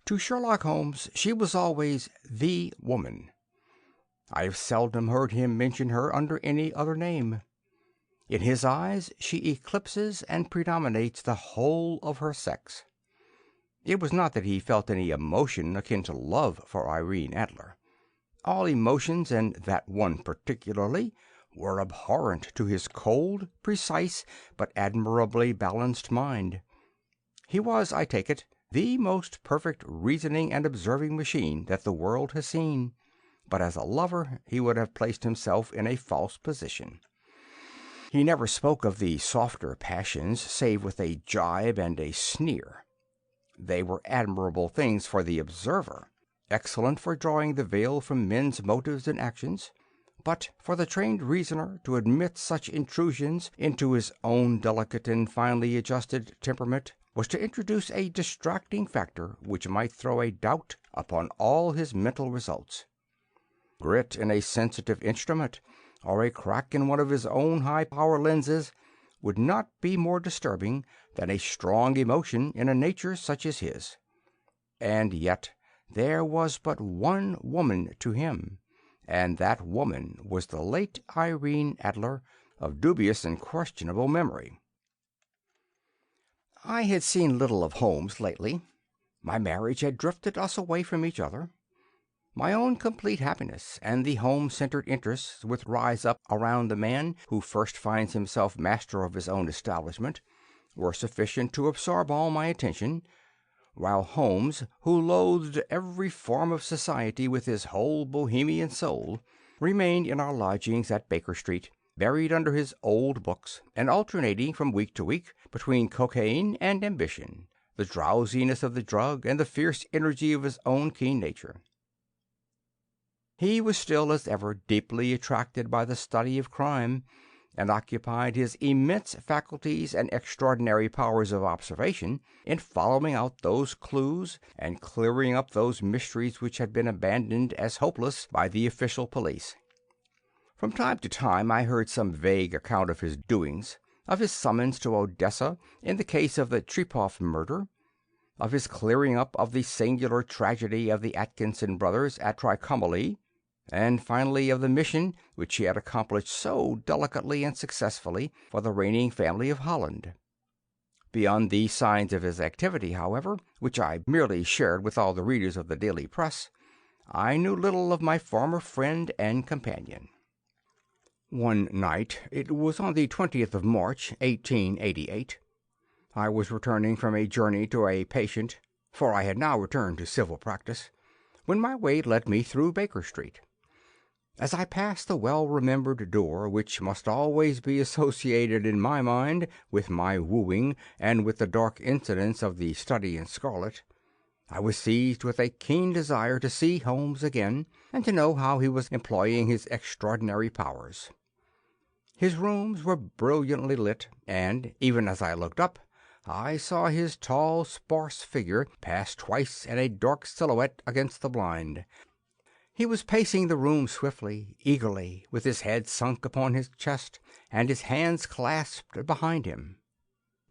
To Sherlock Holmes she was always the woman. I have seldom heard him mention her under any other name. In his eyes she eclipses and predominates the whole of her sex. It was not that he felt any emotion akin to love for Irene Adler. All emotions, and that one particularly, were abhorrent to his cold, precise, but admirably balanced mind. He was, I take it, the most perfect reasoning and observing machine that the world has seen, but as a lover he would have placed himself in a false position. He never spoke of the softer passions save with a gibe and a sneer. They were admirable things for the observer, excellent for drawing the veil from men's motives and actions, but for the trained reasoner to admit such intrusions into his own delicate and finely adjusted temperament was to introduce a distracting factor which might throw a doubt upon all his mental results. Grit in a sensitive instrument, or a crack in one of his own high-power lenses, would not be more disturbing than a strong emotion in a nature such as his. And yet there was but one woman to him, and that woman was the late Irene Adler, of dubious and questionable memory. I had seen little of Holmes lately. My marriage had drifted us away from each other. My own complete happiness and the home-centered interests which rise up around the man who first finds himself master of his own establishment were sufficient to absorb all my attention, while Holmes, who loathed every form of society with his whole Bohemian soul, remained in our lodgings at Baker Street, buried under his old books, and alternating from week to week between cocaine and ambition, the drowsiness of the drug and the fierce energy of his own keen nature. He was still as ever deeply attracted by the study of crime, and occupied his immense faculties and extraordinary powers of observation in following out those clues and clearing up those mysteries which had been abandoned as hopeless by the official police. From time to time I heard some vague account of his doings, of his summons to Odessa in the case of the Trepoff murder, of his clearing up of the singular tragedy of the Atkinson brothers at Trycomeli, and finally of the mission which he had accomplished so delicately and successfully for the reigning family of Holland. Beyond these signs of his activity, however, which I merely shared with all the readers of the daily press, I knew little of my former friend and companion. One night, it was on the 20th of March, 1888, I was returning from a journey to a patient, for I had now returned to civil practice, when my way led me through Baker Street. As I passed the well-remembered door which must always be associated in my mind with my wooing and with the dark incidents of the study in scarlet, I was seized with a keen desire to see Holmes again, and to know how he was employing his extraordinary powers. His rooms were brilliantly lit, and, even as I looked up, I saw his tall, sparse figure pass twice in a dark silhouette against the blind. He was pacing the room swiftly, eagerly, with his head sunk upon his chest and his hands clasped behind him.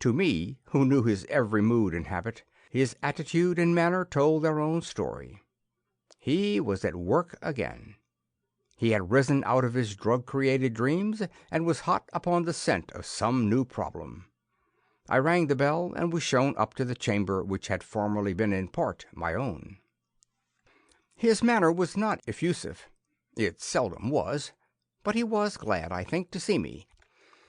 To me, who knew his every mood and habit, his attitude and manner told their own story. He was at work again. He had risen out of his drug-created dreams and was hot upon the scent of some new problem. I rang the bell and was shown up to the chamber which had formerly been in part my own. His manner was not effusive. It seldom was, but he was glad, I think, to see me.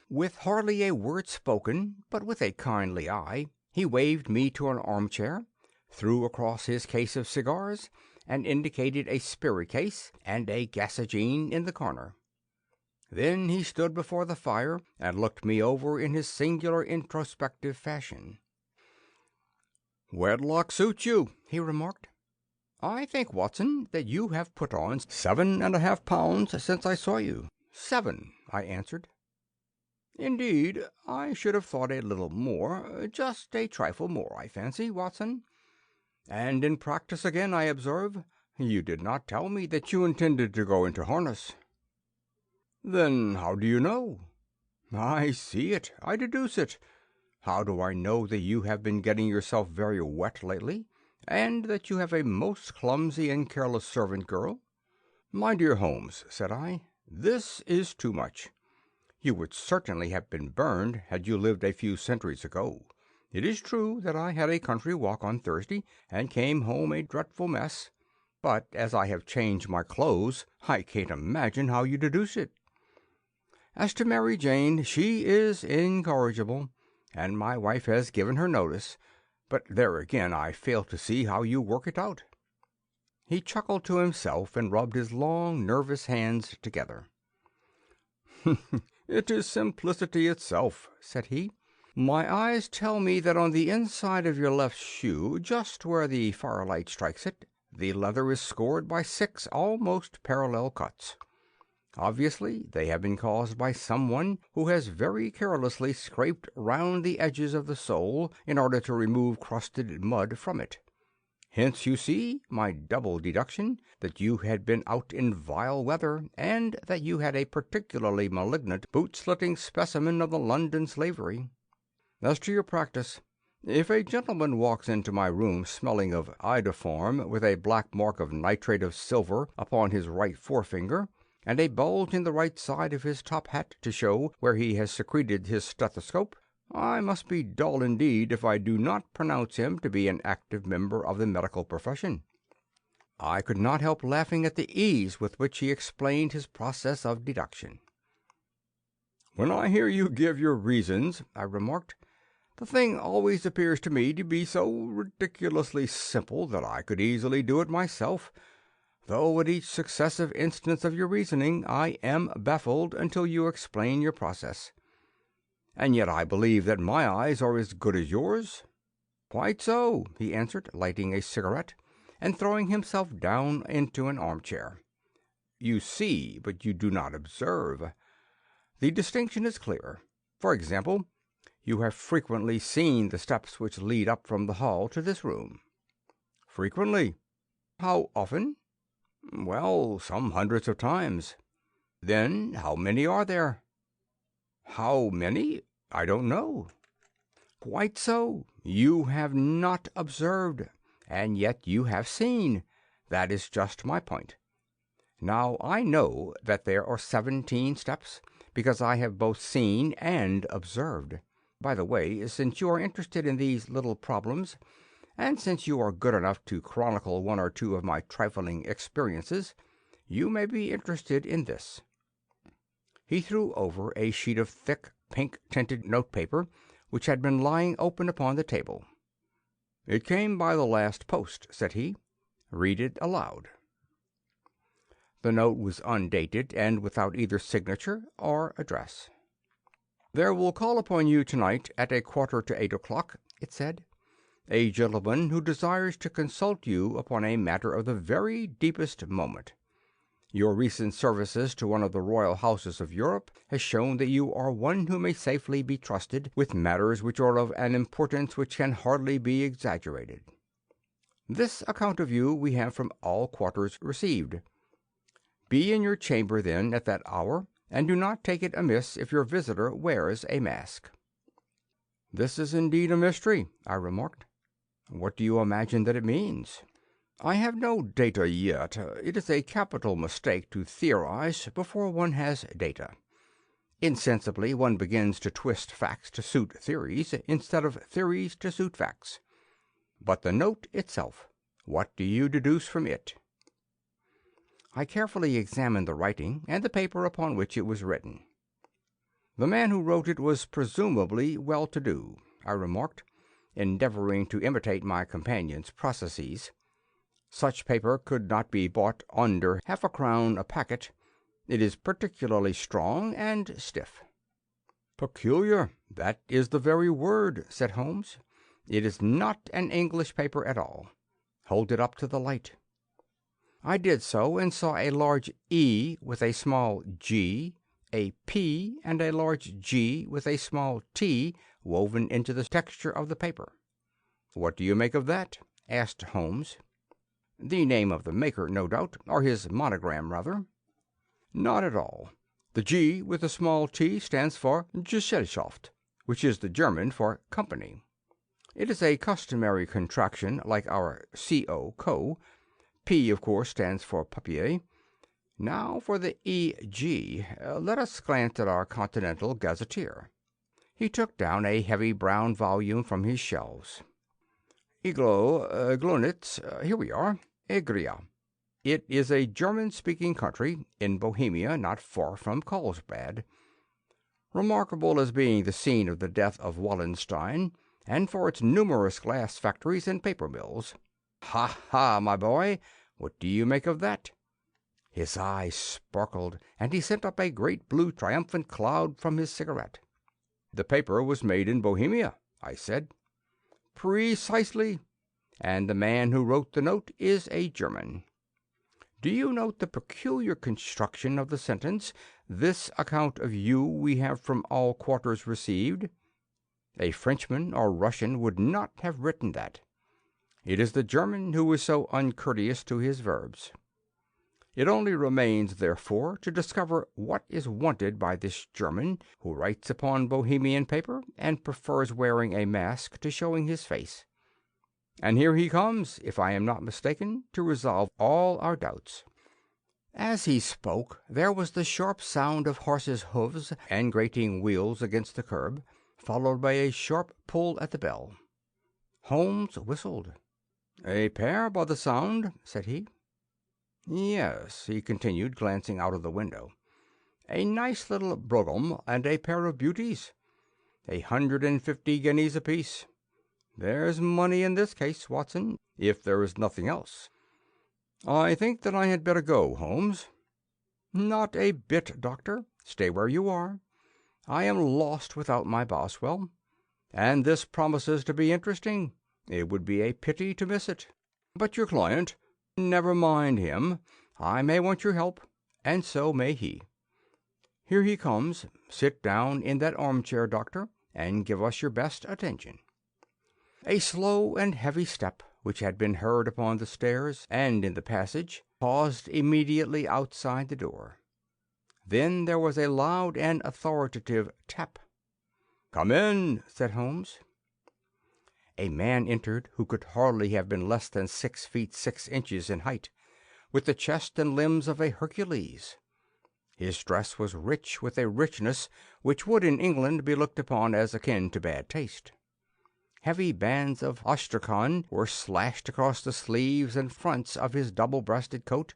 With hardly a word spoken, but with a kindly eye, he waved me to an armchair, threw across his case of cigars, and indicated a spirit case and a gasogene in the corner. Then he stood before the fire and looked me over in his singular introspective fashion. "Wedlock suits you," he remarked. "I think, Watson, that you have put on 7½ pounds since I saw you." "7," I answered. "Indeed, I should have thought a little more, just a trifle more, I fancy, Watson. And in practice again, I observe. You did not tell me that you intended to go into harness." "Then how do you know?" "I see it, I deduce it. How do I know that you have been getting yourself very wet lately, and that you have a most clumsy and careless servant girl." "My dear Holmes," said I, "this is too much. You would certainly have been burned had you lived a few centuries ago. It is true that I had a country walk on Thursday, and came home a dreadful mess, but as I have changed my clothes, I can't imagine how you deduce it. As to Mary Jane, she is incorrigible, and my wife has given her notice, but there again I fail to see how you work it out." He chuckled to himself and rubbed his long, nervous hands together. "It is simplicity itself," said he. "My eyes tell me that on the inside of your left shoe, just where the firelight strikes it, the leather is scored by 6 almost parallel cuts. Obviously, they have been caused by someone who has very carelessly scraped round the edges of the sole in order to remove crusted mud from it. Hence you see my double deduction that you had been out in vile weather, and that you had a particularly malignant boot-slitting specimen of the London slavery. As to your practice, if a gentleman walks into my room smelling of iodoform, with a black mark of nitrate of silver upon his right forefinger, and a bulge in the right side of his top hat to show where he has secreted his stethoscope, I must be dull indeed if I do not pronounce him to be an active member of the medical profession." I could not help laughing at the ease with which he explained his process of deduction. "When I hear you give your reasons," I remarked, "the thing always appears to me to be so ridiculously simple that I could easily do it myself, though at each successive instance of your reasoning I am baffled until you explain your process. And yet I believe that my eyes are as good as yours." "Quite so," he answered, lighting a cigarette and throwing himself down into an armchair. "You see, but you do not observe. The distinction is clear. For example, you have frequently seen the steps which lead up from the hall to this room." "Frequently." "How often?" "Well, some hundreds of times." "Then how many are there?" "How many? I don't know." "Quite so. You have not observed, and yet you have seen. That is just my point. Now I know that there are 17 steps, because I have both seen and observed. By the way, since you are interested in these little problems, and since you are good enough to chronicle one or two of my trifling experiences, you may be interested in this." He threw over a sheet of thick, pink-tinted notepaper which had been lying open upon the table. "It came by the last post," said he. "Read it aloud." The note was undated and without either signature or address. "There will call upon you tonight at 7:45, it said, "a gentleman who desires to consult you upon a matter of the very deepest moment. Your recent services to one of the royal houses of Europe has shown that you are one who may safely be trusted with matters which are of an importance which can hardly be exaggerated. This account of you we have from all quarters received. Be in your chamber, then, at that hour, and do not take it amiss if your visitor wears a mask." "This is indeed a mystery," I remarked. "What do you imagine that it means?" "I have no data yet. It is a capital mistake to theorize before one has data. Insensibly one begins to twist facts to suit theories, instead of theories to suit facts. But the note itself, what do you deduce from it?" I carefully examined the writing and the paper upon which it was written. "The man who wrote it was presumably well-to-do," I remarked, endeavoring to imitate my companion's processes. "Such paper could not be bought under half a crown a packet. It is particularly strong and stiff." "Peculiar, that is the very word," said Holmes. "It is not an English paper at all. Hold it up to the light." I did so, and saw a large E with a small g, a P and a large G with a small t woven into the texture of the paper. "What do you make of that?" asked Holmes. "The name of the maker, no doubt, or his monogram, rather." "Not at all. The G with the small t stands for Gesellschaft, which is the German for company." It is a customary contraction like our CO, co. P, of course, stands for papier. Now for the EG. Let us glance at our Continental Gazetteer. He took down a heavy brown volume from his shelves. Glonitz, here we are. Egria. It is a German-speaking country in Bohemia, not far from Carlsbad, remarkable as being the scene of the death of Wallenstein, and for its numerous glass factories and paper mills. Ha, ha, my boy, what do you make of that? His eyes sparkled, and he sent up a great blue triumphant cloud from his cigarette. The paper was made in Bohemia, I said. Precisely, and the man who wrote the note is a German. Do you note the peculiar construction of the sentence, "This account of you we have from all quarters received"? A Frenchman or Russian would not have written that. It is the German who is so uncourteous to his verbs. It only remains, therefore, to discover what is wanted by this German who writes upon Bohemian paper and prefers wearing a mask to showing his face. And here he comes, if I am not mistaken, to resolve all our doubts. As he spoke, there was the sharp sound of horses' hoofs and grating wheels against the curb, followed by a sharp pull at the bell. Holmes whistled. "A pair, by the sound," said he. "Yes," he continued, glancing out of the window. "A nice little brougham and a pair of beauties. 150 guineas apiece. There's money in this case, Watson, if there is nothing else. I think that I had better go, Holmes." "Not a bit, Doctor. Stay where you are. I am lost without my Boswell, and this promises to be interesting. It would be a pity to miss it. But your client—" "Never mind him. I may want your help, and so may he. Here he comes. Sit down in that armchair, Doctor, and give us your best attention." A slow and heavy step, which had been heard upon the stairs and in the passage, paused immediately outside the door. Then there was a loud and authoritative tap. "Come in," said Holmes. A man entered who could hardly have been less than 6 feet 6 inches in height, with the chest and limbs of a Hercules. His dress was rich with a richness which would in England be looked upon as akin to bad taste. Heavy bands of astrakhan were slashed across the sleeves and fronts of his double-breasted coat,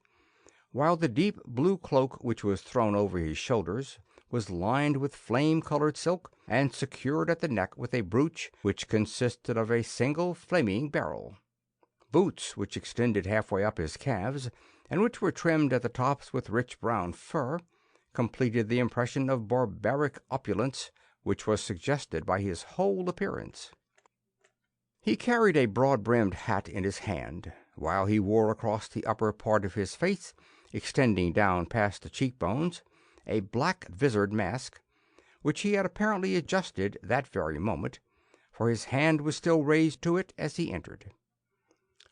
while the deep blue cloak which was thrown over his shoulders was lined with flame-colored silk and secured at the neck with a brooch which consisted of a single flaming beryl. Boots, which extended halfway up his calves, and which were trimmed at the tops with rich brown fur, completed the impression of barbaric opulence which was suggested by his whole appearance. He carried a broad-brimmed hat in his hand, while he wore across the upper part of his face, extending down past the cheekbones, a black vizard mask, which he had apparently adjusted that very moment, for his hand was still raised to it as he entered.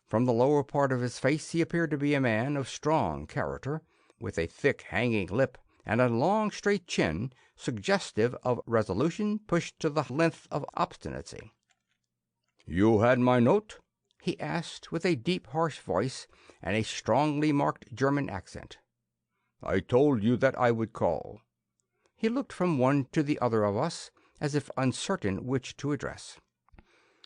From the lower part of his face he appeared to be a man of strong character, with a thick hanging lip and a long straight chin, suggestive of resolution pushed to the length of obstinacy. "You had my note?" he asked, with a deep harsh voice and a strongly marked German accent. "I told you that I would call." He looked from one to the other of us, as if uncertain which to address.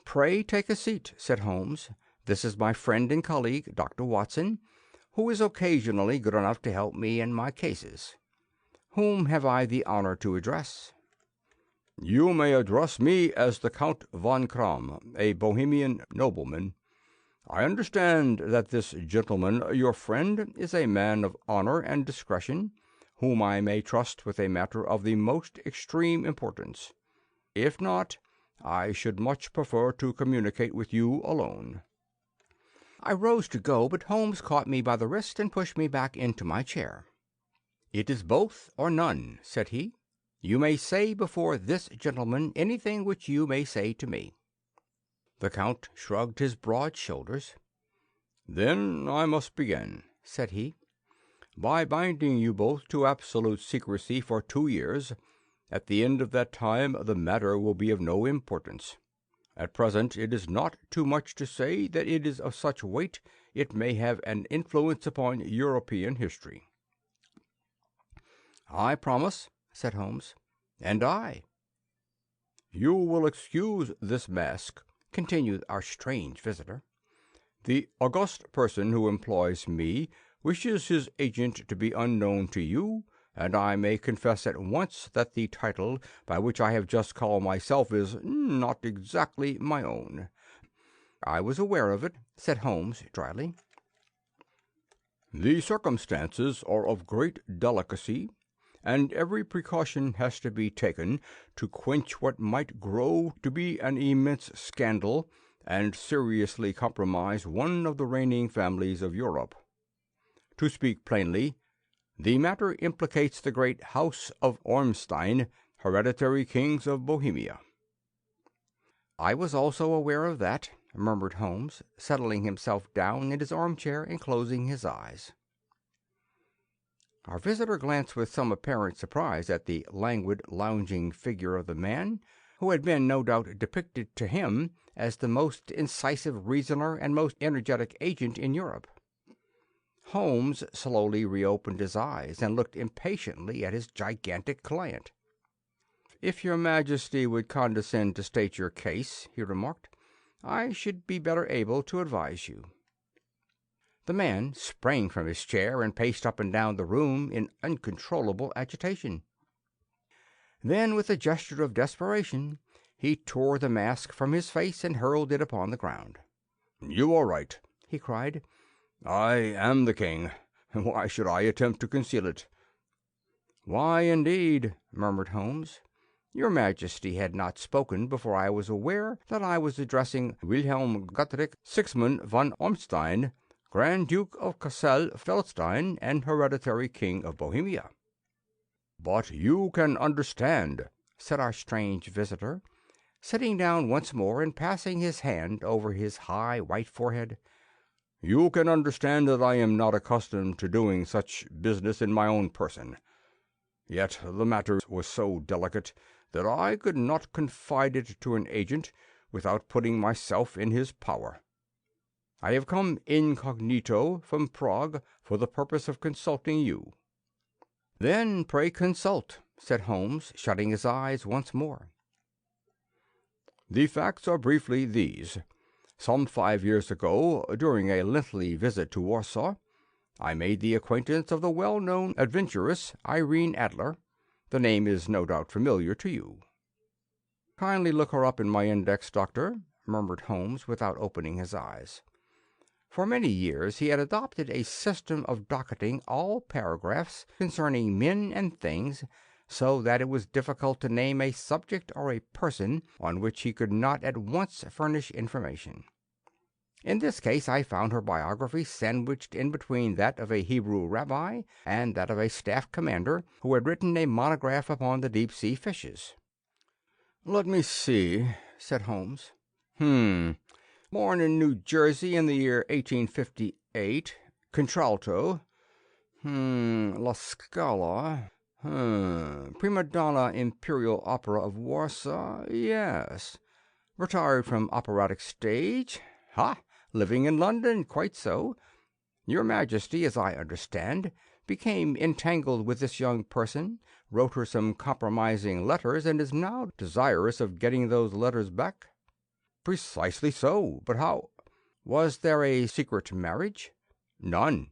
"Pray take a seat," said Holmes. "This is my friend and colleague, Dr. Watson, who is occasionally good enough to help me in my cases. Whom have I the honor to address?" "You may address me as the Count von Kramm, a Bohemian nobleman. I understand that this gentleman, your friend, is a man of honor and discretion, whom I may trust with a matter of the most extreme importance. If not, I should much prefer to communicate with you alone." I rose to go, but Holmes caught me by the wrist and pushed me back into my chair. "It is both or none," said he. "You may say before this gentleman anything which you may say to me." The Count shrugged his broad shoulders. "Then I must begin," said he, "by binding you both to absolute secrecy for 2 years. At the end of that time the matter will be of no importance. At present it is not too much to say that it is of such weight it may have an influence upon European history." "I promise," said Holmes. "And I." "You will excuse this mask," continued our strange visitor. "The august person who employs me wishes his agent to be unknown to you, and I may confess at once that the title by which I have just called myself is not exactly my own." "I was aware of it," said Holmes dryly. "The circumstances are of great delicacy, and every precaution has to be taken to quench what might grow to be an immense scandal and seriously compromise one of the reigning families of Europe. To speak plainly, the matter implicates the great house of Ormstein, hereditary kings of Bohemia." "I was also aware of that," murmured Holmes, settling himself down in his armchair and closing his eyes. Our visitor glanced with some apparent surprise at the languid, lounging figure of the man who had been, no doubt, depicted to him as the most incisive reasoner and most energetic agent in Europe. Holmes slowly reopened his eyes and looked impatiently at his gigantic client. "If your Majesty would condescend to state your case," he remarked, "I should be better able to advise you." The man sprang from his chair and paced up and down the room in uncontrollable agitation. Then, with a gesture of desperation, he tore the mask from his face and hurled it upon the ground. "You are right," he cried. "I am the king. Why should I attempt to conceal it?" "Why, indeed?" murmured Holmes. "Your Majesty had not spoken before I was aware that I was addressing Wilhelm Gottrich Sigismund von Ormstein, Grand Duke of Cassel-Felstein and hereditary King of Bohemia." "But you can understand," said our strange visitor, sitting down once more and passing his hand over his high white forehead, "you can understand that I am not accustomed to doing such business in my own person. Yet the matter was so delicate that I could not confide it to an agent without putting myself in his power. I have come incognito from Prague for the purpose of consulting you." "Then pray consult," said Holmes, shutting his eyes once more. "The facts are briefly these. Some 5 years ago, during a lengthy visit to Warsaw, I made the acquaintance of the well-known adventuress Irene Idler. The name is no doubt familiar to you." "Kindly look her up in my index, Doctor," murmured Holmes, without opening his eyes. For many years he had adopted a system of docketing all paragraphs concerning men and things, so that it was difficult to name a subject or a person on which he could not at once furnish information. In this case I found her biography sandwiched in between that of a Hebrew rabbi and that of a staff commander who had written a monograph upon the deep-sea fishes. "Let me see," said Holmes. Born in New Jersey in the year 1858. Contralto. La Scala. Prima donna Imperial Opera of Warsaw. Yes. Retired from operatic stage. Living in London. Quite so. Your Majesty, as I understand, became entangled with this young person, wrote her some compromising letters, and is now desirous of getting those letters back?" "Precisely so. But how—" "Was there a secret marriage?" "None."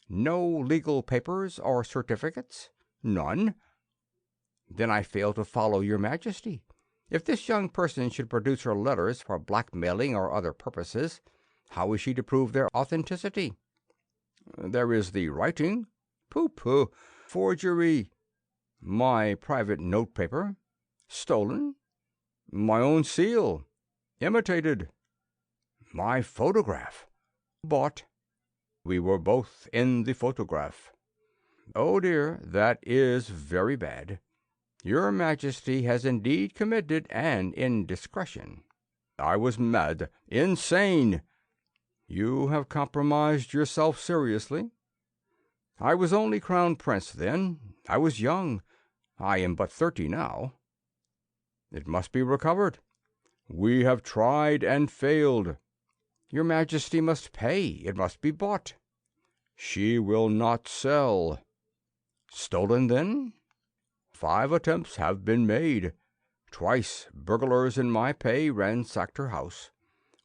"No legal papers or certificates?" "None." "Then I fail to follow your Majesty. If this young person should produce her letters for blackmailing or other purposes, how is she to prove their authenticity?" "There is the writing." "Pooh! Forgery." "My private notepaper?" "Stolen." "My own seal." "Imitated." "My photograph?" "Bought." "We were both in the photograph." "Oh dear, that is very bad. Your Majesty has indeed committed an indiscretion." "I was mad, insane." "You have compromised yourself seriously." "I was only Crown Prince then. I was young. I am but 30 now." "It must be recovered." We have tried and failed. Your Majesty must pay. It must be bought. She will not sell. Stolen, then? 5 attempts have been made. Twice burglars in my pay ransacked her house.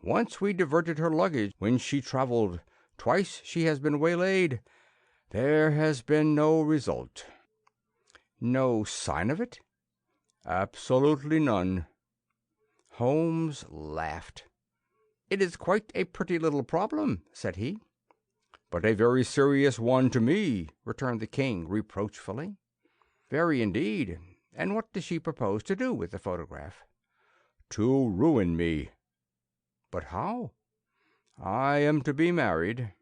Once we diverted her luggage when she traveled. Twice she has been waylaid. There has been no result." "No sign of it?" "Absolutely none." Holmes laughed. "It is quite a pretty little problem," said he. "But a very serious one to me," returned the King reproachfully. "Very indeed. And what does she propose to do with the photograph?" "To ruin me." "But how?" "I am to be married."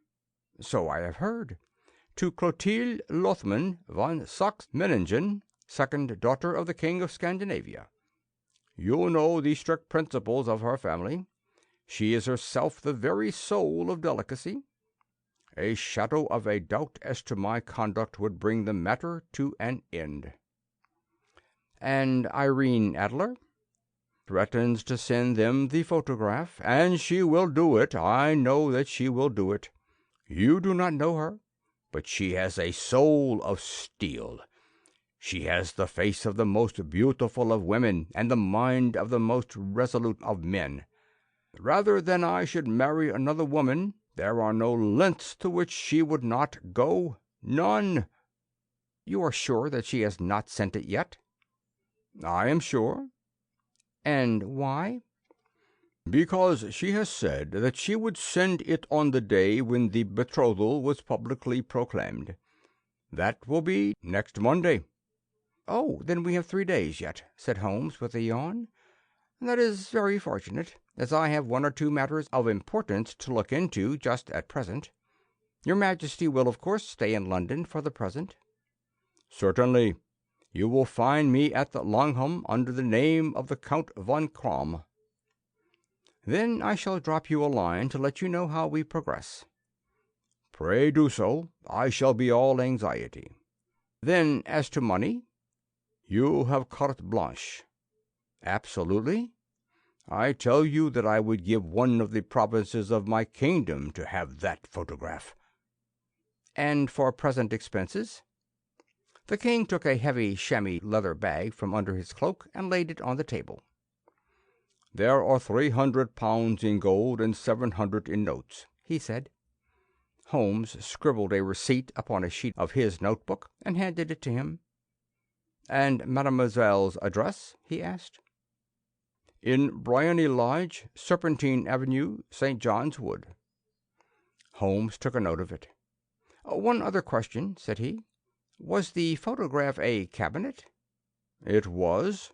"So I have heard. To Clotilde Lothman von Saxe-Meiningen, second daughter of the King of Scandinavia. You know the strict principles of her family. She is herself the very soul of delicacy. A shadow of a doubt as to my conduct would bring the matter to an end." "And Irene Adler?" "Threatens to send them the photograph, and she will do it. I know that she will do it. You do not know her, but she has a soul of steel. She has the face of the most beautiful of women, and the mind of the most resolute of men. Rather than I should marry another woman, there are no lengths to which she would not go. None." "You are sure that she has not sent it yet?" "I am sure." "And why?" "Because she has said that she would send it on the day when the betrothal was publicly proclaimed. That will be next Monday." "Oh, then we have 3 days yet," said Holmes with a yawn. "That is very fortunate, as I have 1 or 2 matters of importance to look into just at present. Your Majesty will, of course, stay in London for the present?" "Certainly. You will find me at the Langham under the name of the Count von Kramm." "Then I shall drop you a line to let you know how we progress." "Pray do so. I shall be all anxiety." "Then as to money?" "You have carte blanche." "Absolutely?" "I tell you that I would give one of the provinces of my kingdom to have that photograph." "And for present expenses?" The King took a heavy chamois leather bag from under his cloak and laid it on the table. "There are £300 in gold and 700 in notes," he said. Holmes scribbled a receipt upon a sheet of his notebook and handed it to him. "And mademoiselle's address?" he asked. "In Briony Lodge, Serpentine Avenue, St. John's Wood." Holmes took a note of it. "One other question," said he. "Was the photograph a cabinet?" "It was."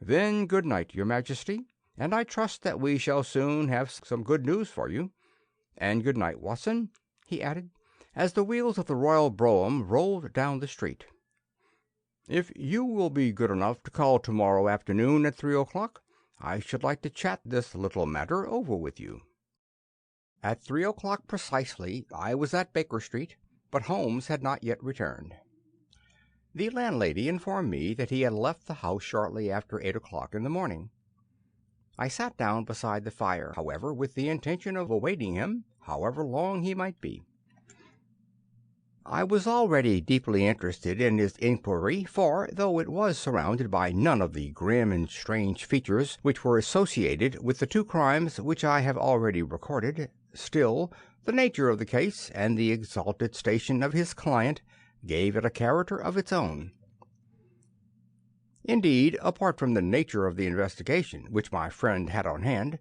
"Then good night, Your Majesty, and I trust that we shall soon have some good news for you. And good night, Watson," he added, as the wheels of the royal brougham rolled down the street. "If you will be good enough to call tomorrow afternoon at 3 o'clock, I should like to chat this little matter over with you." At 3 o'clock precisely I was at Baker Street, but Holmes had not yet returned. The landlady informed me that he had left the house shortly after 8 o'clock in the morning. I sat down beside the fire, however, with the intention of awaiting him, however long he might be. I was already deeply interested in his inquiry, for, though it was surrounded by none of the grim and strange features which were associated with the 2 crimes which I have already recorded, still the nature of the case and the exalted station of his client gave it a character of its own. Indeed, apart from the nature of the investigation which my friend had on hand,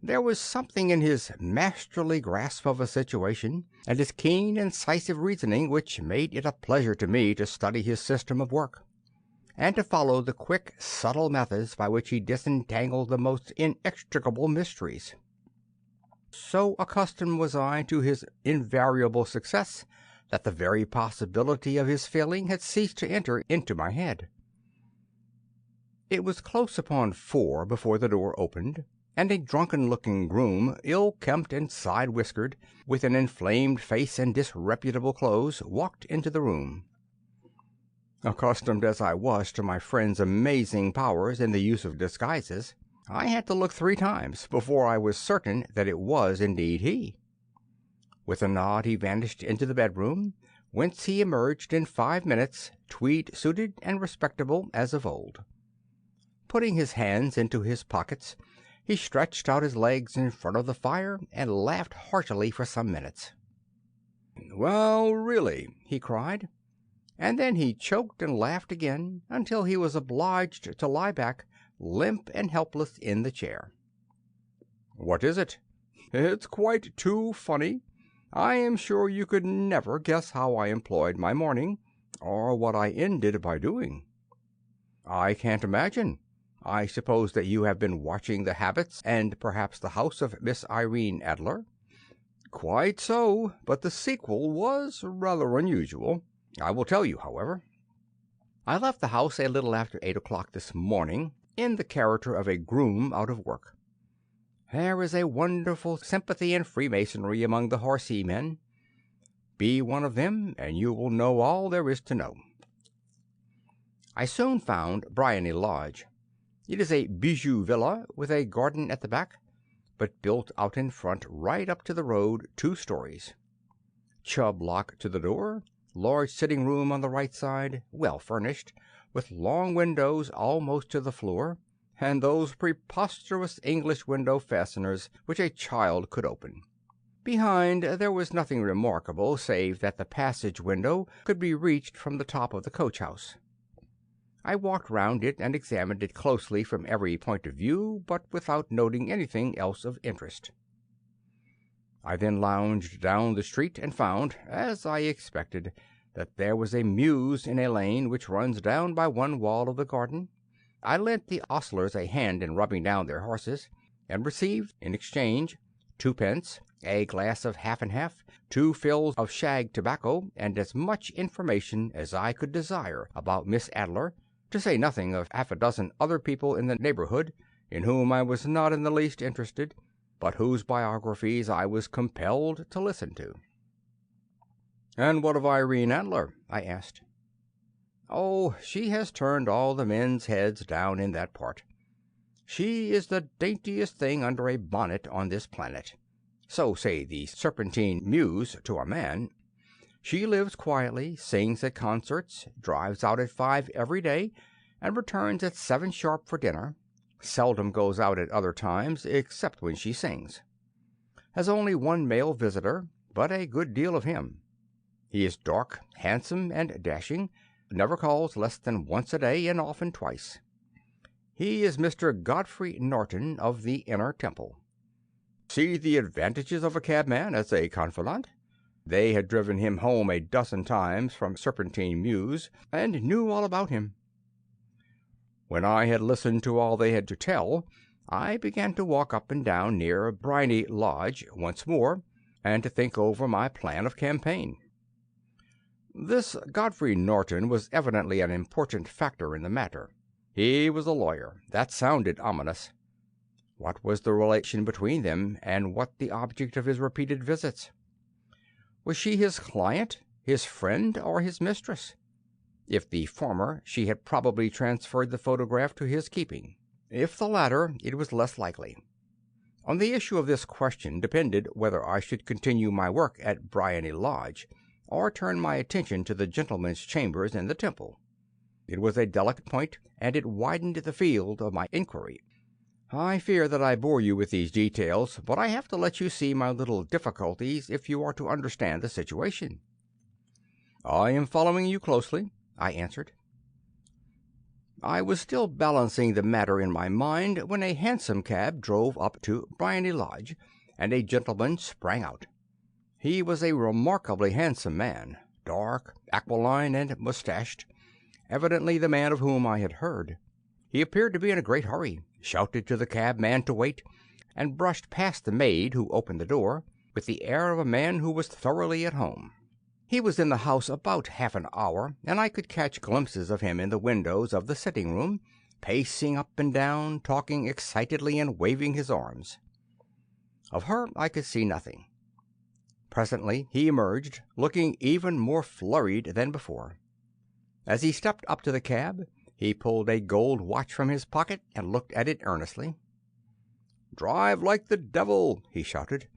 there was something in his masterly grasp of a situation and his keen, incisive reasoning which made it a pleasure to me to study his system of work, and to follow the quick, subtle methods by which he disentangled the most inextricable mysteries. So accustomed was I to his invariable success that the very possibility of his failing had ceased to enter into my head. It was close upon 4 before the door opened, and a drunken-looking groom, ill-kempt and side-whiskered, with an inflamed face and disreputable clothes, walked into the room. Accustomed as I was to my friend's amazing powers in the use of disguises, I had to look 3 times before I was certain that it was indeed he. With a nod he vanished into the bedroom, whence he emerged in 5 minutes, tweed-suited and respectable as of old. Putting his hands into his pockets, he stretched out his legs in front of the fire and laughed heartily for some minutes. "Well, really," he cried, and then he choked and laughed again until he was obliged to lie back, limp and helpless, in the chair. "What is it?" "It's quite too funny. I am sure you could never guess how I employed my morning, or what I ended by doing." "I can't imagine. I suppose that you have been watching the habits and perhaps the house of Miss Irene Idler?" "Quite so, but the sequel was rather unusual. I will tell you, however. I left the house a little after 8 o'clock this morning, in the character of a groom out of work. There is a wonderful sympathy and freemasonry among the Horsey men. Be one of them, and you will know all there is to know. I soon found Briony Lodge. It is a bijou villa with a garden at the back, but built out in front right up to the road, 2 stories. Chubb lock to the door, large sitting room on the right side, well furnished, with long windows almost to the floor, and those preposterous English window fasteners which a child could open. Behind there was nothing remarkable, save that the passage window could be reached from the top of the coach-house. I walked round it and examined it closely from every point of view, but without noting anything else of interest. I then lounged down the street and found, as I expected, that there was a mews in a lane which runs down by one wall of the garden. I lent the ostlers a hand in rubbing down their horses, and received in exchange 2 pence, a glass of half and half, 2 fills of shag tobacco, and as much information as I could desire about Miss Adler, to say nothing of half a dozen other people in the neighbourhood, in whom I was not in the least interested, but whose biographies I was compelled to listen to. "And what of Irene Idler?" I asked. "Oh, she has turned all the men's heads down in that part. She is the daintiest thing under a bonnet on this planet. So say the Serpentine Mews to a man. She lives quietly, sings at concerts, drives out at 5 every day, and returns at 7 sharp for dinner. Seldom goes out at other times, except when she sings. Has only 1 male visitor, but a good deal of him. He is dark, handsome, and dashing, never calls less than once a day, and often twice. He is Mr. Godfrey Norton of the Inner Temple. See the advantages of a cabman as a confidant. They had driven him home a dozen times from Serpentine Mews, and knew all about him. When I had listened to all they had to tell, I began to walk up and down near Briony Lodge once more, and to think over my plan of campaign. This Godfrey Norton was evidently an important factor in the matter. He was a lawyer. That sounded ominous. What was the relation between them, and what the object of his repeated visits? Was she his client, his friend, or his mistress? If the former, she had probably transferred the photograph to his keeping. If the latter, it was less likely. On the issue of this question depended whether I should continue my work at Briony Lodge, or turn my attention to the gentleman's chambers in the Temple. It was a delicate point, and it widened the field of my inquiry. I fear that I bore you with these details, but I have to let you see my little difficulties if you are to understand the situation. I am following you closely, I answered. I was still balancing the matter in my mind when a hansom cab drove up to Briony Lodge, and a gentleman sprang out. He was a remarkably handsome man, dark, aquiline, and moustached, evidently the man of whom I had heard. He appeared to be in a great hurry, shouted to the cabman to wait, and brushed past the maid who opened the door, with the air of a man who was thoroughly at home. He was in the house about half an hour, and I could catch glimpses of him in the windows of the sitting-room, pacing up and down, talking excitedly and waving his arms. Of her I could see nothing. Presently he emerged, looking even more flurried than before. As he stepped up to the cab, he pulled a gold watch from his pocket and looked at it earnestly. "Drive like the devil!" he shouted.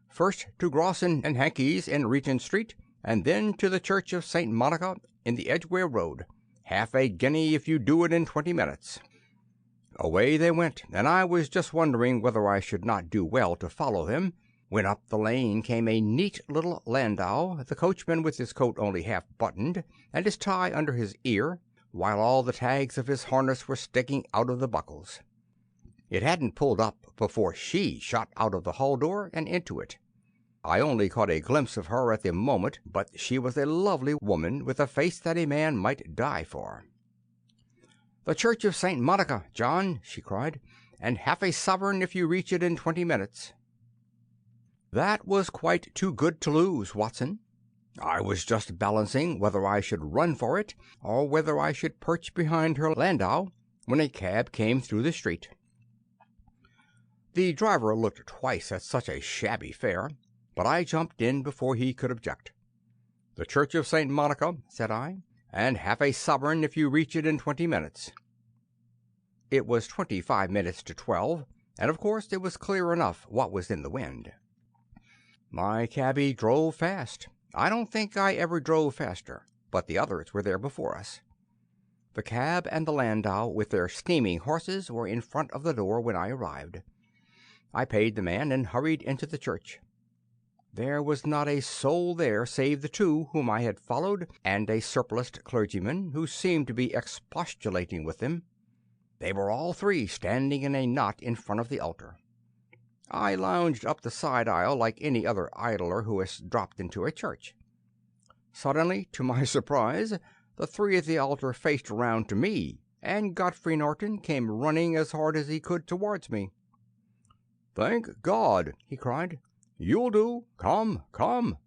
"First to Grosson and Hankey's in Regent Street, and then to the Church of St. Monica in the Edgware Road. Half a guinea if you do it in 20 minutes." Away they went, and I was just wondering whether I should not do well to follow them, when up the lane came a neat little landau, the coachman with his coat only half buttoned and his tie under his ear, while all the tags of his harness were sticking out of the buckles. It hadn't pulled up before she shot out of the hall door and into it. I only caught a glimpse of her at the moment, but she was a lovely woman with a face that a man might die for. "The Church of St. Monica, John," she cried, "and half a sovereign if you reach it in 20 minutes." That was quite too good to lose, Watson. I was just balancing whether I should run for it or whether I should perch behind her landau when a cab came through the street. The driver looked twice at such a shabby fare, but I jumped in before he could object. "The Church of St. Monica," said I, "and half a sovereign if you reach it in 20 minutes." It was 25 minutes to 12, and of course it was clear enough what was in the wind. My cabby drove fast. I don't think I ever drove faster, but the others were there before us. The cab and the landau with their steaming horses were in front of the door when I arrived. I paid the man and hurried into the church. There was not a soul there save the two whom I had followed and a surpliced clergyman who seemed to be expostulating with them. They were all three standing in a knot in front of the altar. I lounged up the side aisle like any other idler who has dropped into a church. Suddenly, to my surprise, the three at the altar faced round to me, and Godfrey Norton came running as hard as he could towards me. "Thank God!" he cried. "You'll do. Come, come."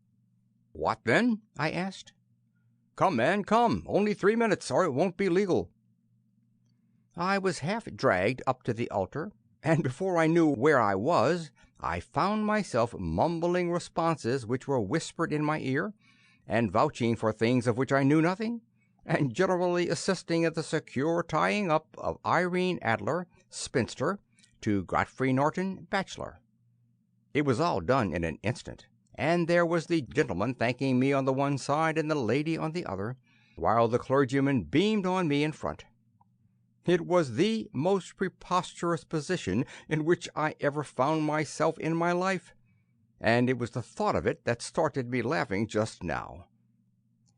"What then?" I asked. "Come, man, come. Only 3 minutes, or it won't be legal." I was half dragged up to the altar, and before I knew where I was, I found myself mumbling responses which were whispered in my ear, and vouching for things of which I knew nothing, and generally assisting at the secure tying up of Irene Idler, spinster, to Godfrey Norton, bachelor. It was all done in an instant, and there was the gentleman thanking me on the one side and the lady on the other, while the clergyman beamed on me in front. It was the most preposterous position in which I ever found myself in my life, and it was the thought of it that started me laughing just now.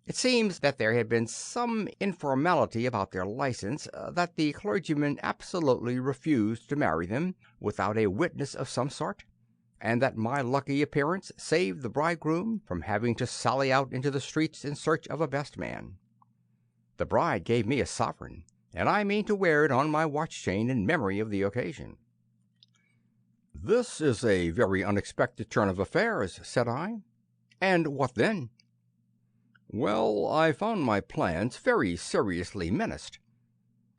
It seems that there had been some informality about their license, that the clergyman absolutely refused to marry them without a witness of some sort, and that my lucky appearance saved the bridegroom from having to sally out into the streets in search of a best man. The bride gave me a sovereign, and I mean to wear it on my watch chain in memory of the occasion. "This is a very unexpected turn of affairs," said I. "And what then?" "Well, I found my plans very seriously menaced.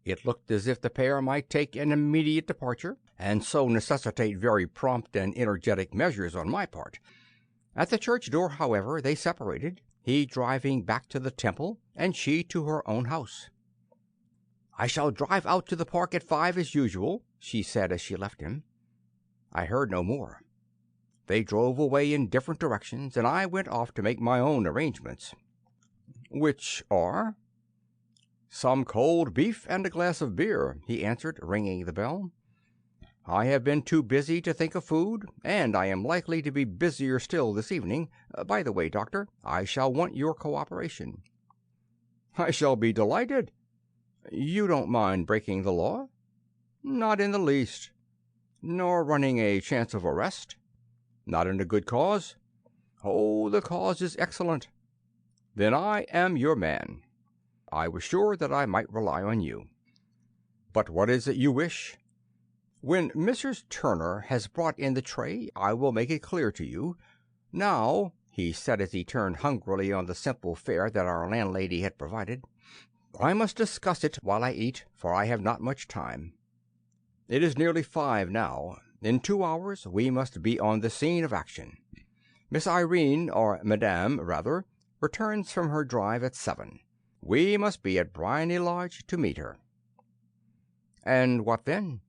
It looked as if the pair might take an immediate departure, and so necessitate very prompt and energetic measures on my part. At the church door, however, they separated, he driving back to the Temple, and she to her own house. "I shall drive out to the park at 5 as usual," she said as she left him. I heard no more. They drove away in different directions, and I went off to make my own arrangements. "Which are?" "Some cold beef and a glass of beer," he answered, ringing the bell. "I have been too busy to think of food, and I am likely to be busier still this evening. By the way, Doctor, I shall want your cooperation." "I shall be delighted." "You don't mind breaking the law?" "Not in the least." "Nor running a chance of arrest?" "Not in a good cause?" "Oh, the cause is excellent." "Then I am your man. I was sure that I might rely on you. But what is it you wish?" "When Mrs. Turner has brought in the tray, I will make it clear to you. Now," he said as he turned hungrily on the simple fare that our landlady had provided, "I must discuss it while I eat, for I have not much time. It is nearly 5 now. In 2 hours we must be on the scene of action. Miss Irene, or Madame, rather, returns from her drive at 7. We must be at Briony Lodge to meet her." "And what then?"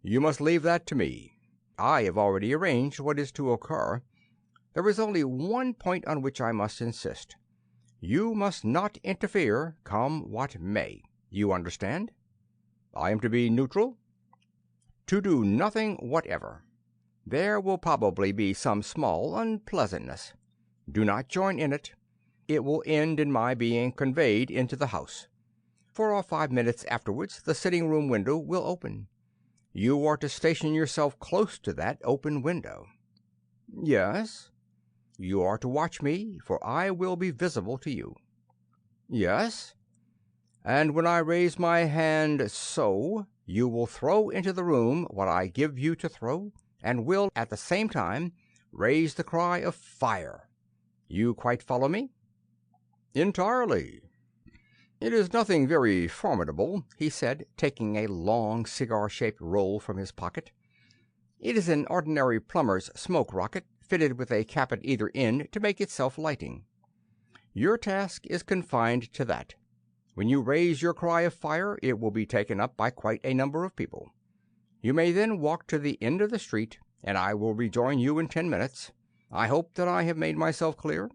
You must leave that to me. I have already arranged what is to occur. There is only one point on which I must insist. You must not interfere, come what may. You understand? I am to be neutral? To do nothing whatever. There will probably be some small unpleasantness. Do not join in it. It will end in my being conveyed into the house. 4 or 5 minutes afterwards the sitting-room window will open. You are to station yourself close to that open window. Yes. You are to watch me, for I will be visible to you. Yes. And when I raise my hand so, you will throw into the room what I give you to throw, and will at the same time raise the cry of fire. You quite follow me? Entirely. It is nothing very formidable, he said, taking a long cigar-shaped roll from his pocket. It is an ordinary plumber's smoke rocket, fitted with a cap at either end to make it self-lighting. Your task is confined to that. When you raise your cry of fire, it will be taken up by quite a number of people. You may then walk to the end of the street, and I will rejoin you in 10 minutes. I hope that I have made myself clear.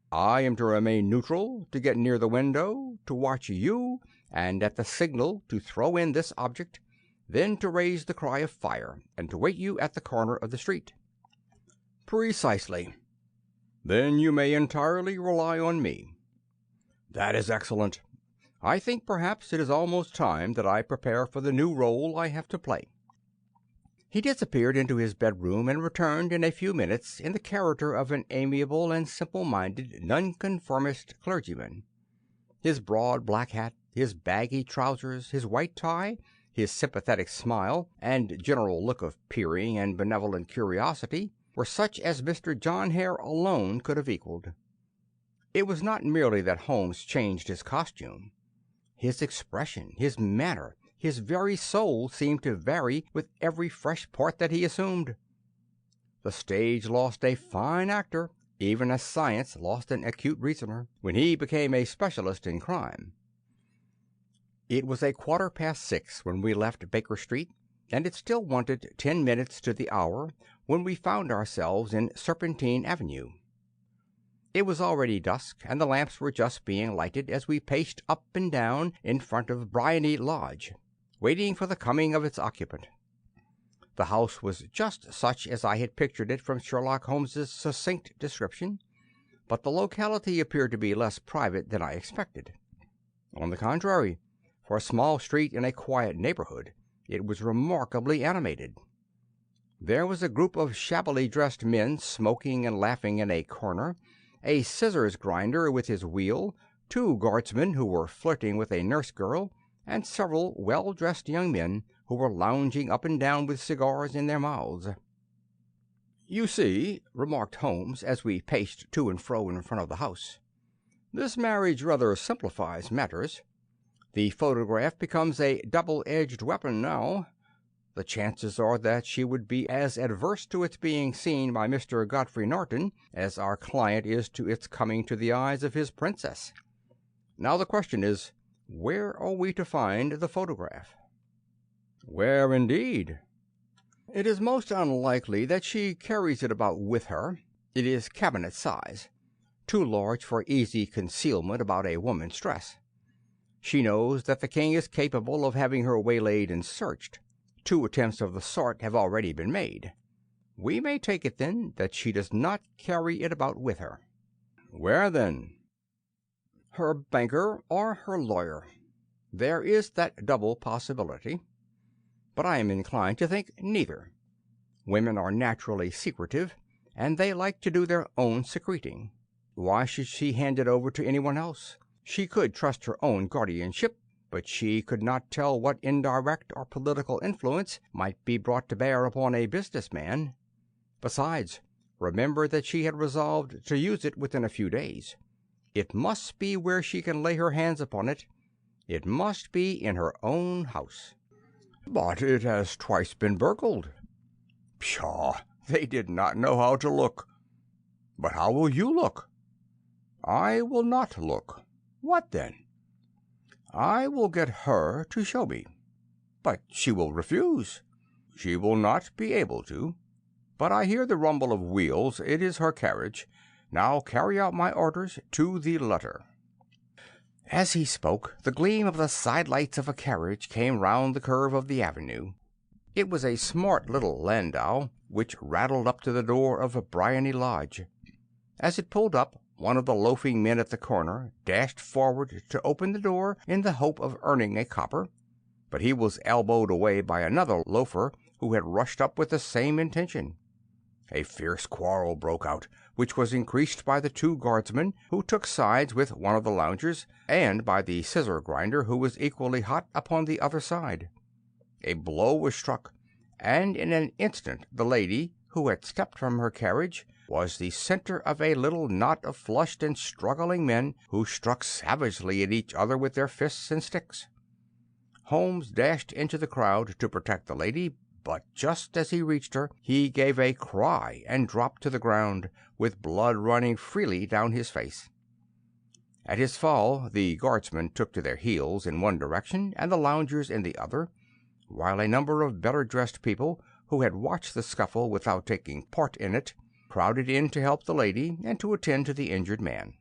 I am to remain neutral, to get near the window, to watch you, and at the signal to throw in this object, then to raise the cry of fire, and to wait you at the corner of the street. Precisely. Then you may entirely rely on me. That is excellent. I think perhaps it is almost time that I prepare for the new role I have to play. He disappeared into his bedroom and returned in a few minutes in the character of an amiable and simple-minded nonconformist clergyman. His broad black hat, his baggy trousers, his white tie, his sympathetic smile, and general look of peering and benevolent curiosity were such as Mr. John Hare alone could have equalled. It was not merely that Holmes changed his costume. His expression, his manner, his very soul seemed to vary with every fresh part that he assumed. The stage lost a fine actor, even as science lost an acute reasoner, when he became a specialist in crime. It was 6:15 when we left Baker Street, and it still wanted 10 minutes to the hour when we found ourselves in Serpentine Avenue. It was already dusk, and the lamps were just being lighted as we paced up and down in front of Briony Lodge, waiting for the coming of its occupant. The house was just such as I had pictured it from Sherlock Holmes's succinct description, but the locality appeared to be less private than I expected. On the contrary, for a small street in a quiet neighborhood, it was remarkably animated. There was a group of shabbily dressed men smoking and laughing in a corner, a scissors grinder with his wheel, 2 guardsmen who were flirting with a nurse girl, and several well-dressed young men who were lounging up and down with cigars in their mouths. "You see," remarked Holmes as we paced to and fro in front of the house, "this marriage rather simplifies matters. The photograph becomes a double-edged weapon now. The chances are that she would be as averse to its being seen by Mr. Godfrey Norton as our client is to its coming to the eyes of his princess. Now the question is, where are we to find the photograph?" "Where, indeed?" "It is most unlikely that she carries it about with her. It is cabinet size, too large for easy concealment about a woman's dress. She knows that the king is capable of having her waylaid and searched. 2 attempts of the sort have already been made. We may take it, then, that she does not carry it about with her." "Where, then?" "Her banker or her lawyer. There is that double possibility. But I am inclined to think neither. Women are naturally secretive, and they like to do their own secreting. Why should she hand it over to anyone else? She could trust her own guardianship, but she could not tell what indirect or political influence might be brought to bear upon a business man. Besides, remember that she had resolved to use it within a few days. It must be where she can lay her hands upon it. It must be in her own house." "But it has twice been burgled." "Pshaw! They did not know how to look." "But how will you look?" "I will not look." "What then?" "I will get her to show me." "But she will refuse." she will not be able to. But I hear the rumble of wheels. It is her carriage. Now carry out my orders to the letter." As he spoke, the gleam of the sidelights of a carriage came round the curve of the avenue. It was a smart little landau, which rattled up to the door of Briony Lodge. As it pulled up, one of the loafing men at the corner dashed forward to open the door in the hope of earning a copper, but he was elbowed away by another loafer who had rushed up with the same intention. A fierce quarrel broke out, which was increased by the two guardsmen who took sides with one of the loungers, and by the scissor grinder who was equally hot upon the other side. A blow was struck, and in an instant the lady, who had stepped from her carriage, was the center of a little knot of flushed and struggling men who struck savagely at each other with their fists and sticks. Holmes dashed into the crowd to protect the lady, but just as he reached her, he gave a cry and dropped to the ground, with blood running freely down his face. At his fall, the guardsmen took to their heels in one direction and the loungers in the other, while a number of better-dressed people, who had watched the scuffle without taking part in it, crowded in to help the lady and to attend to the injured man.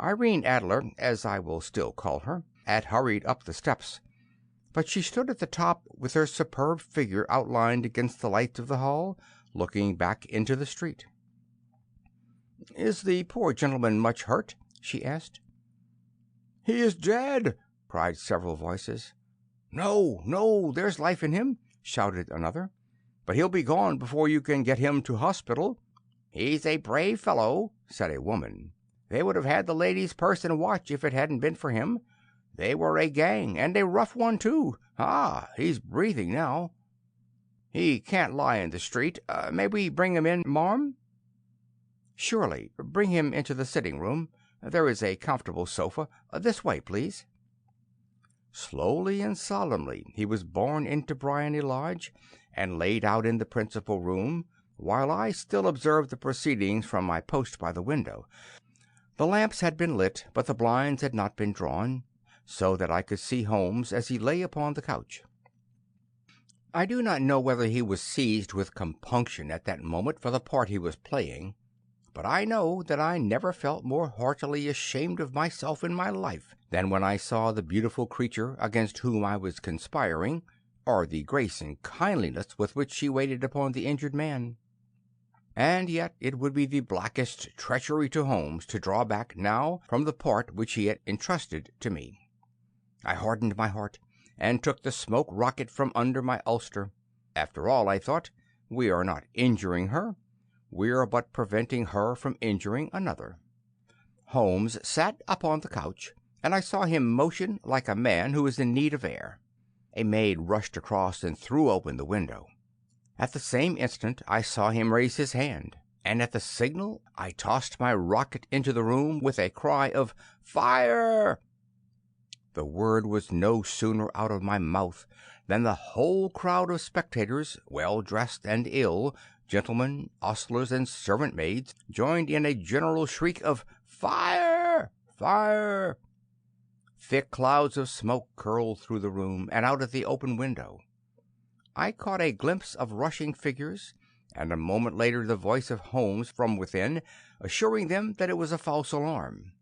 Irene Idler, as I will still call her, had hurried up the steps, but she stood at the top with her superb figure outlined against the lights of the hall, looking back into the street. "Is the poor gentleman much hurt?" she asked. "He is dead!" cried several voices. "No, no, there's life in him!" shouted another. "But he'll be gone before you can get him to hospital." "He's a brave fellow," said a woman. "They would have had the lady's purse and watch if it hadn't been for him. They were a gang, and a rough one, too. Ah, he's breathing now." "He can't lie in the street. May we bring him in, marm?" "Surely. Bring him into the sitting-room. There is a comfortable sofa. This way, please." Slowly and solemnly he was borne into Briony Lodge and laid out in the principal room, while I still observed the proceedings from my post by the window. The lamps had been lit, but the blinds had not been drawn, so that I could see Holmes as he lay upon the couch. I do not know whether he was seized with compunction at that moment for the part he was playing, but I know that I never felt more heartily ashamed of myself in my life than when I saw the beautiful creature against whom I was conspiring, or the grace and kindliness with which she waited upon the injured man. And yet it would be the blackest treachery to Holmes to draw back now from the part which he had entrusted to me. I hardened my heart, and took the smoke rocket from under my ulster. After all, I thought, we are not injuring her. We are but preventing her from injuring another. Holmes sat upon the couch, and I saw him motion like a man who is in need of air. A maid rushed across and threw open the window. At the same instant I saw him raise his hand, and at the signal I tossed my rocket into the room with a cry of "Fire!" The word was no sooner out of my mouth than the whole crowd of spectators, well dressed and ill, gentlemen, ostlers, and servant-maids, joined in a general shriek of "Fire! Fire!" Thick clouds of smoke curled through the room and out at the open window. I caught a glimpse of rushing figures, and a moment later the voice of Holmes from within, assuring them that it was a false alarm.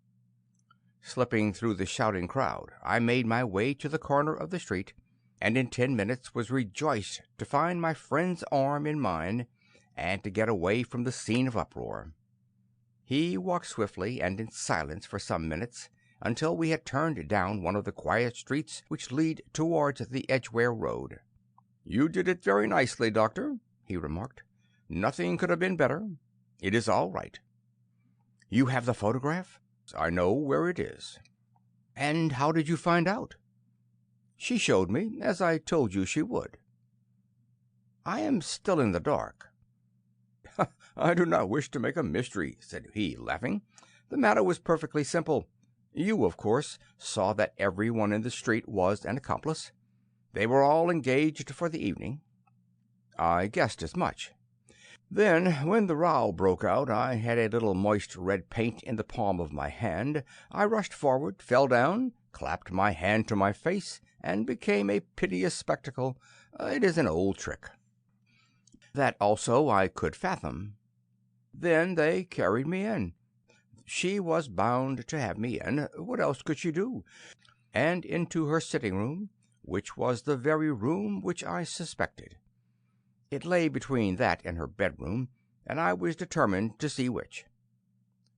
Slipping through the shouting crowd, I made my way to the corner of the street, and in 10 minutes was rejoiced to find my friend's arm in mine, and to get away from the scene of uproar. He walked swiftly and in silence for some minutes, until we had turned down one of the quiet streets which lead towards the Edgware Road. "You did it very nicely, Doctor," he remarked. "Nothing could have been better. It is all right." "You have the photograph?" "I know where it is." "And how did you find out?" "She showed me, as I told you she would." "I am still in the dark." "I do not wish to make a mystery," said he, laughing. "The matter was perfectly simple. You, of course, saw that every one in the street was an accomplice. They were all engaged for the evening." "I guessed as much." "Then, when the row broke out, I had a little moist red paint in the palm of my hand. I rushed forward, fell down, clapped my hand to my face, and became a piteous spectacle. It is an old trick. That also I could fathom. Then they carried me in. She was bound to have me in. What else could she do? And into her sitting-room, which was the very room which I suspected. It lay between that and her bedroom, and I was determined to see which.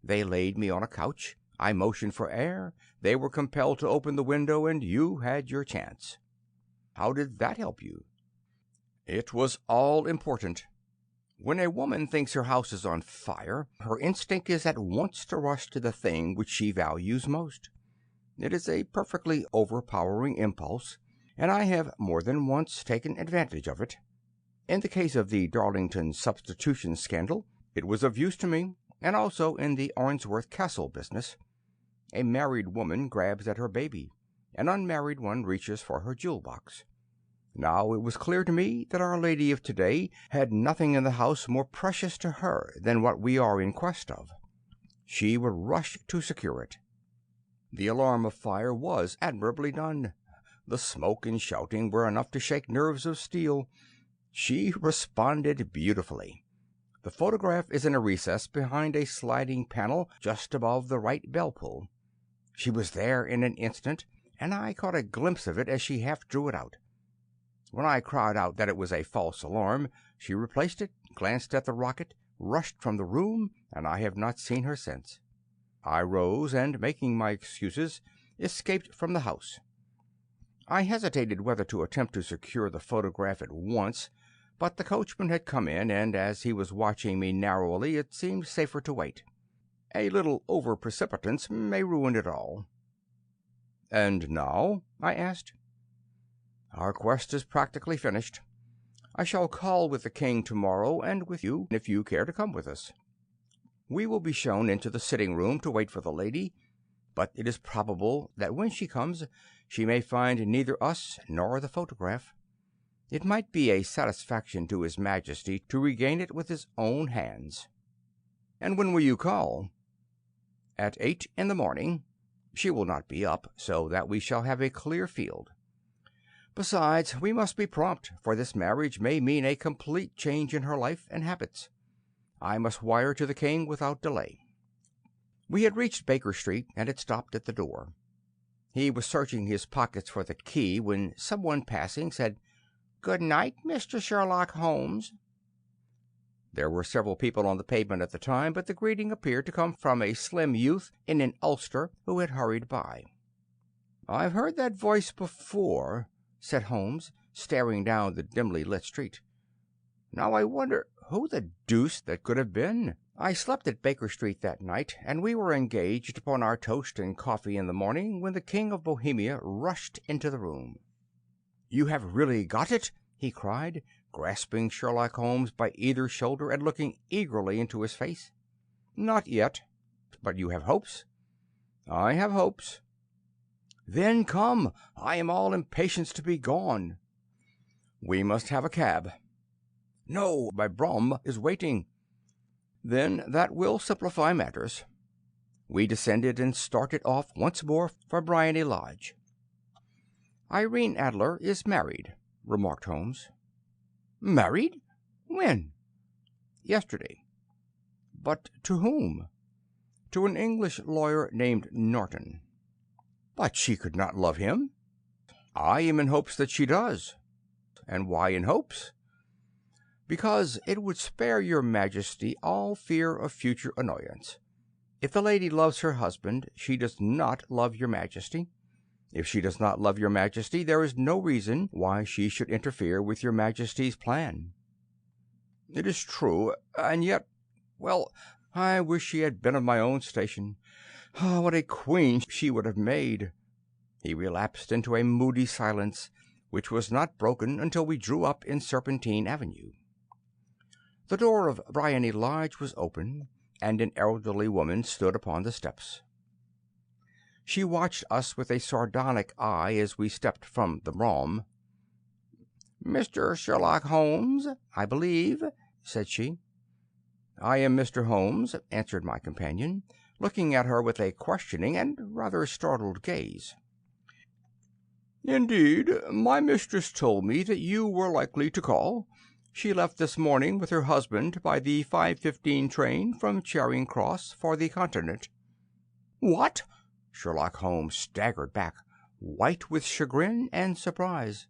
They laid me on a couch. I motioned for air. They were compelled to open the window, and you had your chance. How did that help you? It was all important. When a woman thinks her house is on fire, her instinct is at once to rush to the thing which she values most. It is a perfectly overpowering impulse, and I have more than once taken advantage of it. In the case of the Darlington substitution scandal, it was of use to me, and also in the Arnsworth Castle business. A married woman grabs at her baby. An unmarried one reaches for her jewel box. Now it was clear to me that Our Lady of today had nothing in the house more precious to her than what we are in quest of. She would rush to secure it. The alarm of fire was admirably done. The smoke and shouting were enough to shake nerves of steel. She responded beautifully. The photograph is in a recess behind a sliding panel just above the right bell pull. She was there in an instant, and I caught a glimpse of it as she half drew it out. When I cried out that it was a false alarm, she replaced it, glanced at the rocket, rushed from the room, and I have not seen her since. I rose, and, making my excuses, escaped from the house. I hesitated whether to attempt to secure the photograph at once, but the coachman had come in, and as he was watching me narrowly, it seemed safer to wait. A little over-precipitance may ruin it all. "And now?" I asked. "Our quest is practically finished. I shall call with the king tomorrow, and with you, if you care to come with us. We will be shown into the sitting-room to wait for the lady, but it is probable that when she comes she may find neither us nor the photograph. It might be a satisfaction to His Majesty to regain it with his own hands." "And when will you call?" "At 8 in the morning. She will not be up, so that we shall have a clear field. Besides, we must be prompt, for this marriage may mean a complete change in her life and habits. I must wire to the king without delay." We had reached Baker Street, and had stopped at the door. He was searching his pockets for the key when someone passing said, "Good night, Mr. Sherlock Holmes." There were several people on the pavement at the time, but the greeting appeared to come from a slim youth in an ulster who had hurried by. "I've heard that voice before," said Holmes, staring down the dimly lit street. "Now I wonder who the deuce that could have been. I slept at Baker Street that night, and we were engaged upon our toast and coffee in the morning when the King of Bohemia rushed into the room. "You have really got it?" he cried, grasping Sherlock Holmes by either shoulder and looking eagerly into his face. "Not yet." "But you have hopes?" "I have hopes." "Then come. I am all impatience to be gone." "We must have a cab." "No, my brougham is waiting." "Then that will simplify matters." We descended and started off once more for Briony Lodge. "Irene Idler is married," remarked Holmes. "Married? When?" "Yesterday." "But to whom?" "To an English lawyer named Norton." "But she could not love him." "I am in hopes that she does." "And why in hopes?" "Because it would spare your Majesty all fear of future annoyance. If the lady loves her husband, she does not love your Majesty. If she does not love your Majesty, there is no reason why she should interfere with your Majesty's plan." "It is true, and yet, well, I wish she had been of my own station. What a queen she would have made!" He relapsed into a moody silence, which was not broken until we drew up in Serpentine Avenue. The door of Briony Lodge was open, and an elderly woman stood upon the steps. She watched us with a sardonic eye as we stepped from the brougham. "Mr. Sherlock Holmes, I believe," said she. "I am Mr. Holmes," answered my companion, looking at her with a questioning and rather startled gaze. "Indeed, my mistress told me that you were likely to call. She left this morning with her husband by the 5:15 train from Charing Cross for the Continent." "What?" Sherlock Holmes staggered back, white with chagrin and surprise.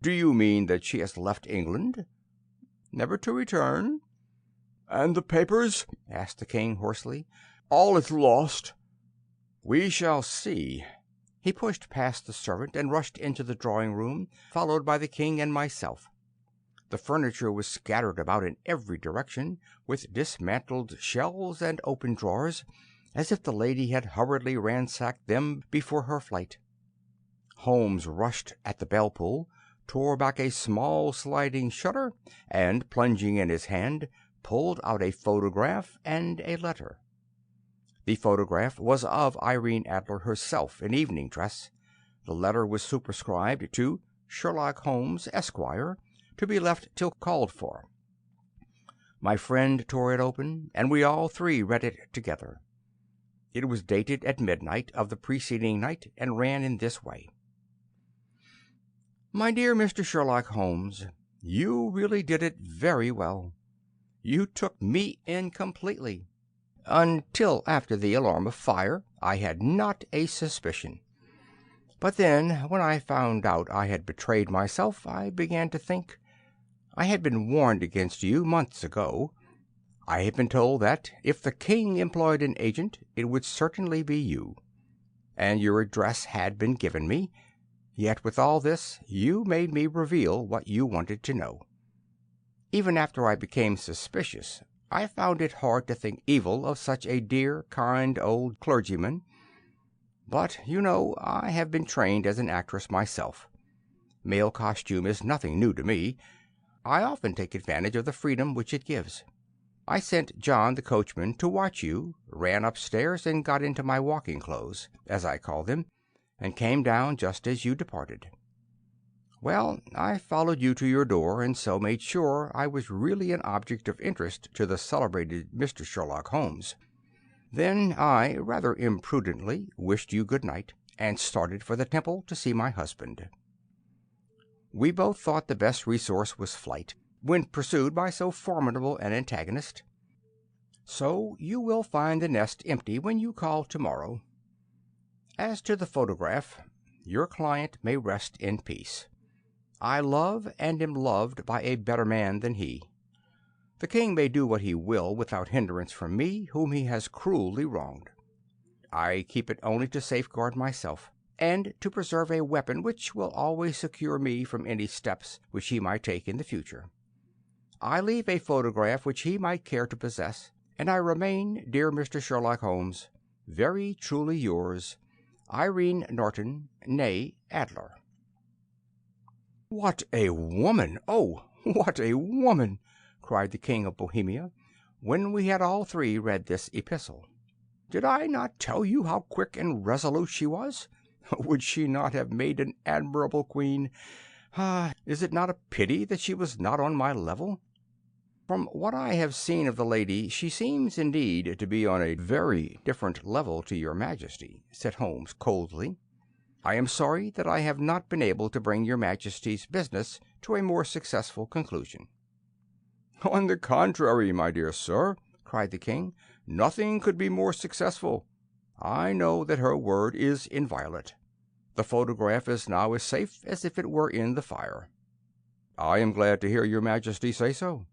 "Do you mean that she has left England?" "Never to return." "And the papers?" asked the king hoarsely. "All is lost." "We shall see." He pushed past the servant and rushed into the drawing-room, followed by the king and myself. The furniture was scattered about in every direction, with dismantled shelves and open drawers, as if the lady had hurriedly ransacked them before her flight. Holmes rushed at the bell-pull, tore back a small sliding shutter, and, plunging in his hand, pulled out a photograph and a letter. The photograph was of Irene Idler herself in evening dress. The letter was superscribed to Sherlock Holmes, Esquire, to be left till called for. My friend tore it open, and we all three read it together. It was dated at midnight of the preceding night, and ran in this way: "My dear Mr. Sherlock Holmes, you really did it very well. You took me in completely. Until after the alarm of fire I had not a suspicion. But then, when I found out I had betrayed myself, I began to think. I had been warned against you months ago. I had been told that, if the king employed an agent, it would certainly be you. And your address had been given me. Yet with all this, you made me reveal what you wanted to know. Even after I became suspicious, I found it hard to think evil of such a dear, kind old clergyman. But, you know, I have been trained as an actress myself. Male costume is nothing new to me. I often take advantage of the freedom which it gives. I sent John the coachman to watch you, ran upstairs and got into my walking clothes, as I call them, and came down just as you departed. Well, I followed you to your door, and so made sure I was really an object of interest to the celebrated Mr. Sherlock Holmes. Then I, rather imprudently, wished you good night, and started for the Temple to see my husband. We both thought the best resource was flight, when pursued by so formidable an antagonist. So you will find the nest empty when you call tomorrow. As to the photograph, your client may rest in peace. I love and am loved by a better man than he. The king may do what he will without hindrance from me, whom he has cruelly wronged. I keep it only to safeguard myself, and to preserve a weapon which will always secure me from any steps which he might take in the future. I leave a photograph which he might care to possess, and I remain, dear Mr. Sherlock Holmes, very truly yours, Irene Norton, née Adler." "What a woman! Oh, what a woman!" cried the King of Bohemia, when we had all three read this epistle. "Did I not tell you how quick and resolute she was? Would she not have made an admirable queen? Is it not a pity that she was not on my level?" "From what I have seen of the lady, she seems indeed to be on a very different level to your Majesty," said Holmes coldly. "I am sorry that I have not been able to bring your Majesty's business to a more successful conclusion." "On the contrary, my dear sir," cried the king, "nothing could be more successful. I know that her word is inviolate. The photograph is now as safe as if it were in the fire." "I am glad to hear your Majesty say so."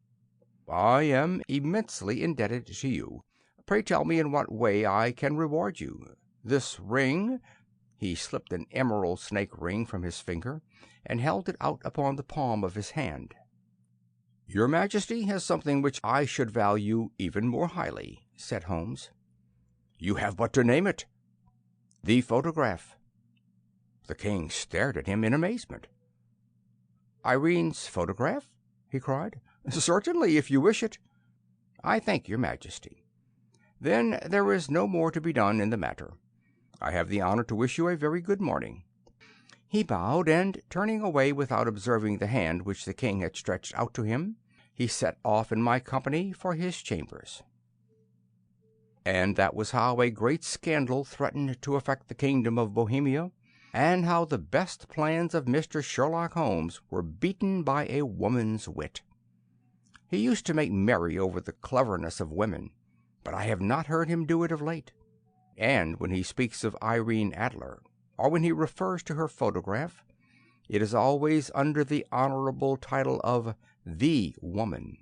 "I am immensely indebted to you. Pray tell me in what way I can reward you. This ring—" He slipped an emerald snake ring from his finger and held it out upon the palm of his hand. "Your Majesty has something which I should value even more highly," said Holmes. "You have but to name it." "The photograph." The king stared at him in amazement. "Irene's photograph?" he cried. "Certainly, if you wish it." "I thank your Majesty. Then there is no more to be done in the matter. I have the honor to wish you a very good morning." He bowed, and, turning away without observing the hand which the king had stretched out to him, he set off in my company for his chambers. And that was how a great scandal threatened to affect the kingdom of Bohemia, and how the best plans of Mr. Sherlock Holmes were beaten by a woman's wit. He used to make merry over the cleverness of women, but I have not heard him do it of late. And when he speaks of Irene Idler, or when he refers to her photograph, it is always under the honorable title of the woman.